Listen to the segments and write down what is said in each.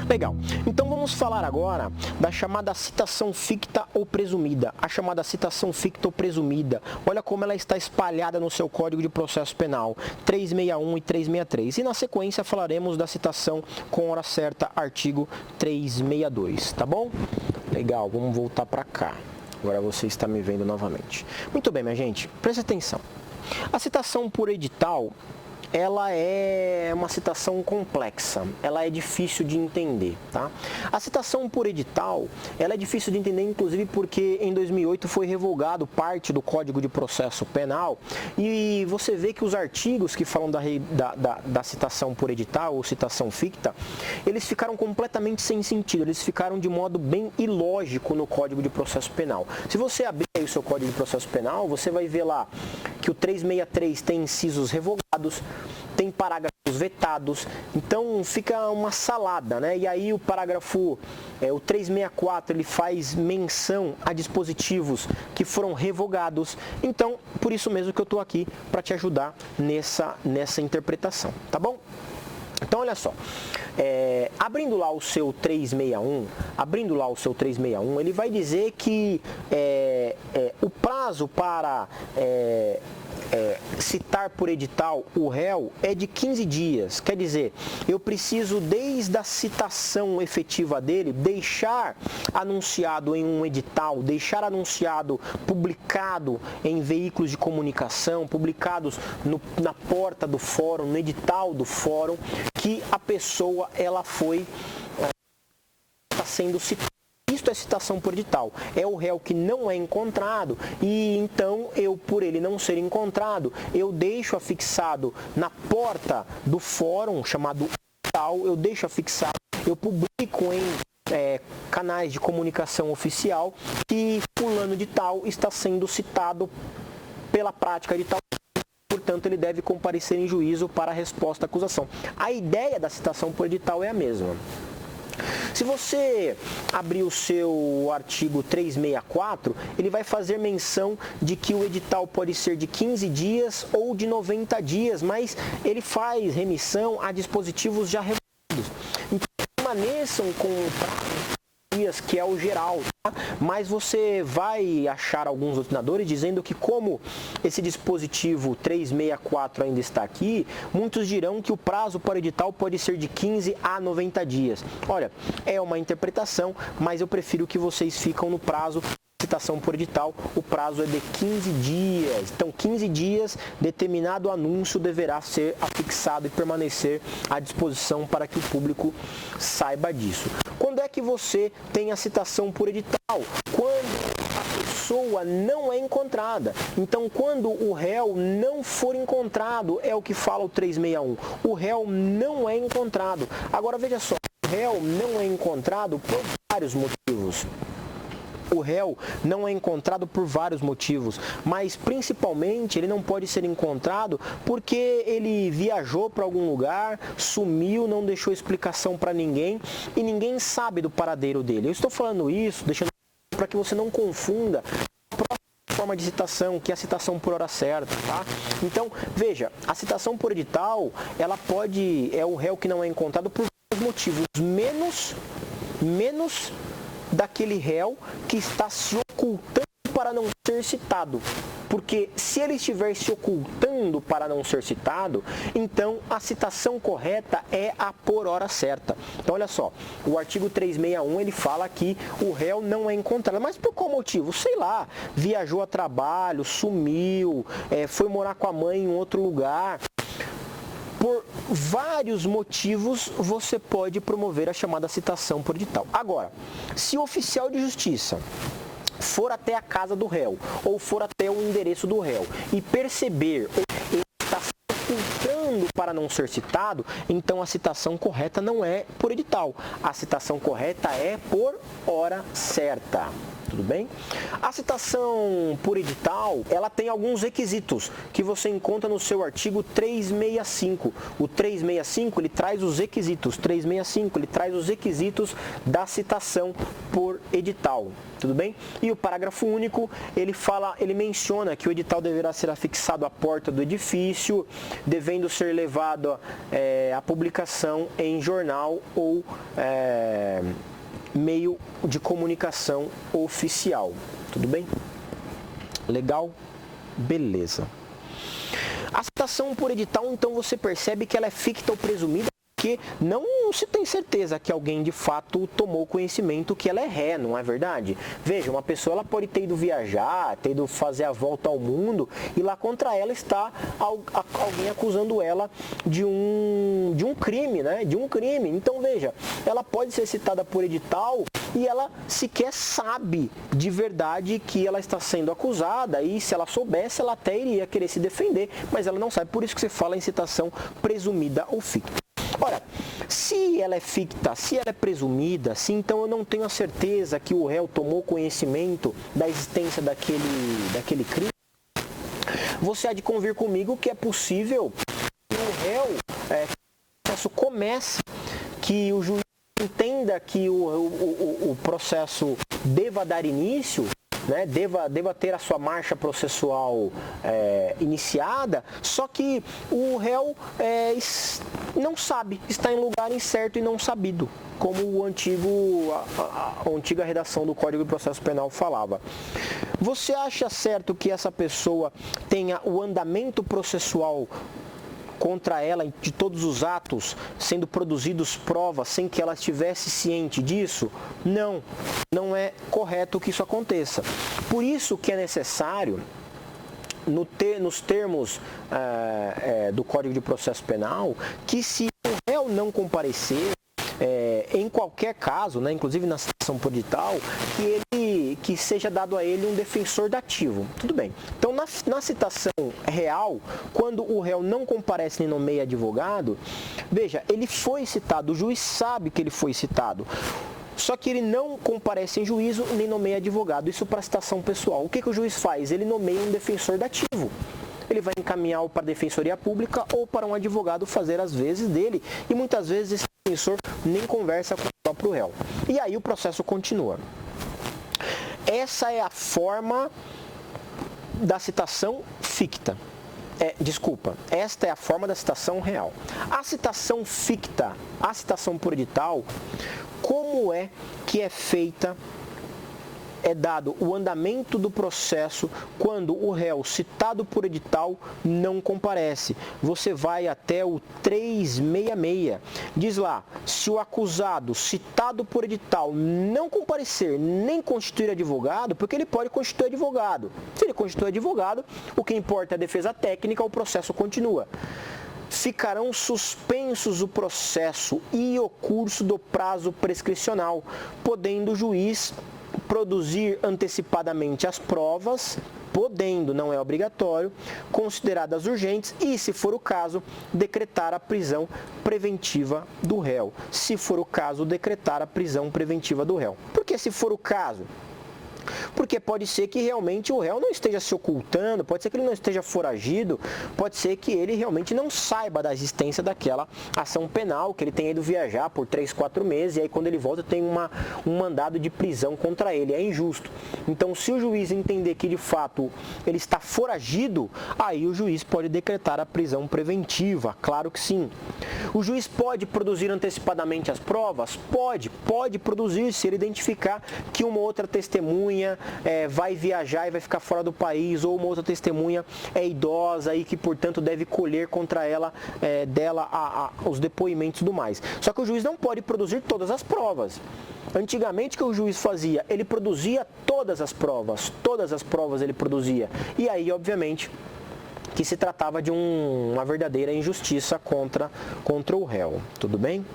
Legal. Então vamos falar agora da chamada citação ficta ou presumida. A chamada citação ficta ou presumida. Olha como ela está espalhada no seu Código de Processo Penal, 361 e 363. E na sequência falaremos da citação com hora certa, artigo 362, tá bom? Legal, vamos voltar para cá. Agora você está me vendo novamente. Muito bem, minha gente, preste atenção. A citação por edital, ela é uma citação complexa, ela é difícil de entender, tá? A citação por edital, ela é difícil de entender, inclusive porque em 2008 foi revogado parte do Código de Processo Penal e você vê que os artigos que falam da citação por edital ou citação ficta, eles ficaram completamente sem sentido, eles ficaram de modo bem ilógico no Código de Processo Penal. Se você abrir aí o seu Código de Processo Penal, você vai ver lá que o 363 tem incisos revogados, tem parágrafos vetados, então fica uma salada, né? E aí o parágrafo, o 364, ele faz menção a dispositivos que foram revogados, então por isso mesmo que eu estou aqui para te ajudar nessa interpretação, tá bom? Então olha só, abrindo lá o seu 361, ele vai dizer que o prazo para citar por edital o réu é de 15 dias. Quer dizer, eu preciso, desde a citação efetiva dele, deixar anunciado em um edital, deixar anunciado, publicado em veículos de comunicação, publicados na porta do fórum, no edital do fórum, que a pessoa ela está sendo citada. Isto é citação por edital. É o réu que não é encontrado e então por ele não ser encontrado, eu deixo afixado na porta do fórum, chamado edital, eu deixo afixado, eu publico em canais de comunicação oficial que fulano de tal está sendo citado pela prática de tal. Portanto, ele deve comparecer em juízo para a resposta à acusação. A ideia da citação por edital é a mesma. Se você abrir o seu artigo 364, ele vai fazer menção de que o edital pode ser de 15 dias ou de 90 dias, mas ele faz remissão a dispositivos já revogados. Então, permaneçam com o prazo dias, que é o geral, tá? Mas você vai achar alguns doutrinadores dizendo que como esse dispositivo 364 ainda está aqui, muitos dirão que o prazo para o edital pode ser de 15 a 90 dias. Olha, é uma interpretação, mas eu prefiro que vocês ficam no prazo citação por edital, o prazo é de 15 dias. Então, 15 dias, determinado anúncio deverá ser afixado e permanecer à disposição para que o público saiba disso. Quando é que você tem a citação por edital? Quando a pessoa não é encontrada. Então, quando o réu não for encontrado, é o que fala o 361. O réu não é encontrado. Agora, veja só, o réu não é encontrado por vários motivos. O réu não é encontrado por vários motivos, mas principalmente ele não pode ser encontrado porque ele viajou para algum lugar, sumiu, não deixou explicação para ninguém e ninguém sabe do paradeiro dele. Eu estou falando isso, deixando para que você não confunda a própria forma de citação, que é a citação por hora certa, tá? Então, veja, a citação por edital, ela é o réu que não é encontrado por vários motivos, menos daquele réu que está se ocultando para não ser citado. Porque se ele estiver se ocultando para não ser citado, então a citação correta é a por hora certa. Então olha só, o artigo 361 ele fala que o réu não é encontrado. Mas por qual motivo? Sei lá, viajou a trabalho, sumiu, foi morar com a mãe em outro lugar. Por vários motivos, você pode promover a chamada citação por edital. Agora, se o oficial de justiça for até a casa do réu, ou for até o endereço do réu, e perceber que ele está se ocultando para não ser citado, então a citação correta não é por edital. A citação correta é por hora certa. tudo bem? A citação por edital, ela tem alguns requisitos que você encontra no seu artigo 365. O 365, ele traz os requisitos, 365, ele traz os requisitos da citação por edital, tudo bem? E o parágrafo único, ele menciona que o edital deverá ser afixado à porta do edifício, devendo ser levado à publicação em jornal ou meio de comunicação oficial, tudo bem? Legal? Beleza. A citação por edital, então, você percebe que ela é ficta ou presumida, porque não se tem certeza que alguém de fato tomou conhecimento que ela é ré, não é verdade? Veja, uma pessoa ela pode ter ido viajar, ter ido fazer a volta ao mundo e lá contra ela está alguém acusando ela de um crime, né? De um crime. Então veja, ela pode ser citada por edital e ela sequer sabe de verdade que ela está sendo acusada e se ela soubesse ela até iria querer se defender, mas ela não sabe, por isso que você fala em citação presumida ou ficta. Ora, se ela é ficta, se ela é presumida, se então eu não tenho a certeza que o réu tomou conhecimento da existência daquele crime, você há de convir comigo que é possível que o réu, o processo comece, que o juiz entenda que o processo deva dar início, né, deva ter a sua marcha processual iniciada, só que o réu não sabe, está em lugar incerto e não sabido, como a antiga redação do Código de Processo Penal falava. Você acha certo que essa pessoa tenha o andamento processual contra ela de todos os atos, sendo produzidos provas sem que ela estivesse ciente disso? Não, não é correto que isso aconteça. Por isso que é necessário, nos termos do Código de Processo Penal, que se o réu não comparecer, em qualquer caso, né, inclusive na citação por edital, que seja dado a ele um defensor dativo. Tudo bem. Então, na citação real, quando o réu não comparece nem nomeia advogado, veja, ele foi citado, o juiz sabe que ele foi citado, só que ele não comparece em juízo nem nomeia advogado. Isso para citação pessoal. O que o juiz faz? Ele nomeia um defensor dativo. Ele vai encaminhá-lo para a Defensoria Pública ou para um advogado fazer as vezes dele. E muitas vezes esse defensor nem conversa com o próprio réu. E aí o processo continua. Essa é a forma da citação ficta. Esta é a forma da citação real. A citação ficta, a citação por edital, como é que é feita? É dado o andamento do processo quando o réu citado por edital não comparece. Você vai até o 366. Diz lá, se o acusado citado por edital não comparecer nem constituir advogado, porque ele pode constituir advogado. Se ele constituir advogado, o que importa é a defesa técnica, o processo continua. Ficarão suspensos o processo e o curso do prazo prescricional, podendo o juiz produzir antecipadamente as provas, podendo, não é obrigatório, consideradas urgentes e, se for o caso, decretar a prisão preventiva do réu. Se for o caso, decretar a prisão preventiva do réu. Por que se for o caso? Porque pode ser que realmente o réu não esteja se ocultando, pode ser que ele não esteja foragido, pode ser que ele realmente não saiba da existência daquela ação penal, que ele tenha ido viajar por 3, 4 meses e aí quando ele volta tem um mandado de prisão contra ele, é injusto. Então, se o juiz entender que de fato ele está foragido, aí o juiz pode decretar a prisão preventiva, claro que sim. O juiz pode produzir antecipadamente as provas? Pode produzir se ele identificar que uma outra testemunha vai viajar e vai ficar fora do país, ou uma outra testemunha é idosa e que, portanto, deve colher contra ela, os depoimentos e tudo mais. Só que o juiz não pode produzir todas as provas. Antigamente, o que o juiz fazia? Ele produzia todas as provas ele produzia. E aí, obviamente, que se tratava de uma verdadeira injustiça contra o réu. Tudo bem?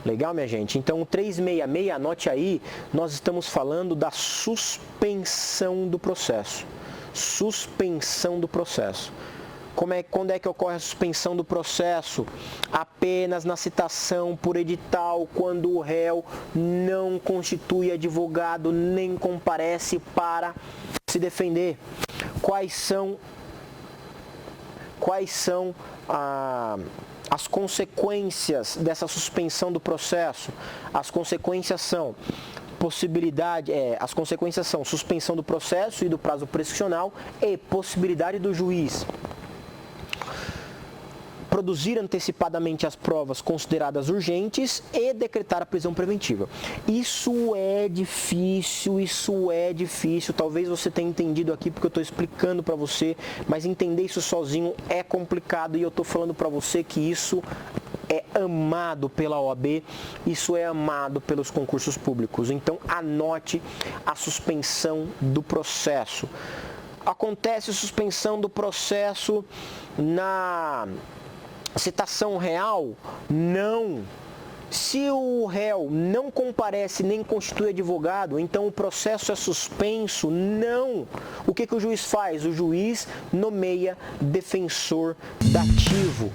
Legal, minha gente? Então, o 366, anote aí, nós estamos falando da suspensão do processo. Suspensão do processo. Quando é que ocorre a suspensão do processo? Apenas na citação por edital, quando o réu não constitui advogado nem comparece para se defender. Quais são as consequências dessa suspensão do processo? As consequências são suspensão do processo e do prazo prescricional e possibilidade do juiz produzir antecipadamente as provas consideradas urgentes e decretar a prisão preventiva. Isso é difícil, talvez você tenha entendido aqui porque eu estou explicando para você, mas entender isso sozinho é complicado e eu estou falando para você que isso é amado pela OAB, isso é amado pelos concursos públicos. Então, anote a suspensão do processo. Acontece suspensão do processo na citação real? Não. Se o réu não comparece nem constitui advogado, então o processo é suspenso? Não. O que o juiz faz? O juiz nomeia defensor dativo.